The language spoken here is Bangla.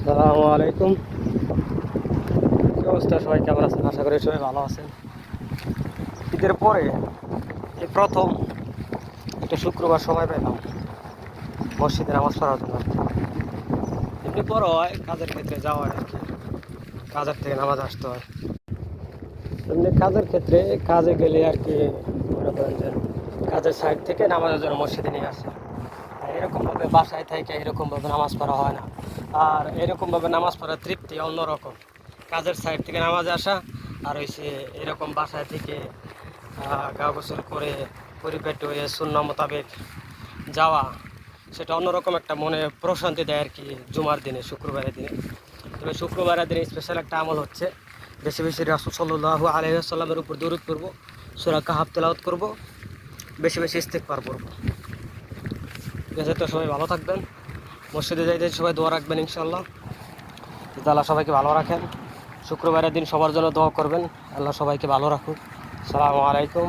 আসসালামু আলাইকুম। কি অবস্থা, সবাই কেমন আছেন? আশা করি সবাই ভালো আছেন। ঈদের পরে এই প্রথম একটা শুক্রবার সময় পেলাম মসজিদে নামাজ পড়ার জন্য। এমনি বড় হয় কাজের ক্ষেত্রে যাওয়া হয় আর কি, কাজের থেকে নামাজ আসতে হয়। এমনি কাজের ক্ষেত্রে কাজে গেলে আর কি মনে করেন যে কাজের সাইড থেকে নামাজের জন্য মসজিদে নিয়ে আসে। আর এরকমভাবে বাসায় থেকে এরকমভাবে নামাজ পড়া হয় না। আর এরকমভাবে নামাজ পড়ার তৃপ্তি অন্যরকম। কাজের সাইড থেকে নামাজে আসা আর হইছে এরকম বাসায় থেকে গা গোসল করে পরিপাটি হয়ে সুন্নাহ মোতাবেক যাওয়া, সেটা অন্যরকম একটা মনে প্রশান্তি দেয় আর কি। জুমার দিনে, শুক্রবারের দিনে, তবে শুক্রবারের দিনে স্পেশাল একটা আমল হচ্ছে বেশি বেশি রাসূল সাল্লাল্লাহু আলাইহি ওয়াসাল্লামের উপর দরুদ পড়বো, সূরা কাহাফ তেলাওয়াত করবো, বেশি বেশি ইস্তিগফার পড়বো। ঠিক আছে, তো সবাই ভালো থাকবেন। মসজিদে যাইতে সবাই দোয়া রাখবেন ইনশাআল্লাহ। আল্লাহ সবাইকে ভালো রাখেন। শুক্রবারের দিন সবার জন্য দোয়া করবেন, আল্লাহ সবাইকে ভালো রাখুক। আসসালামু আলাইকুম।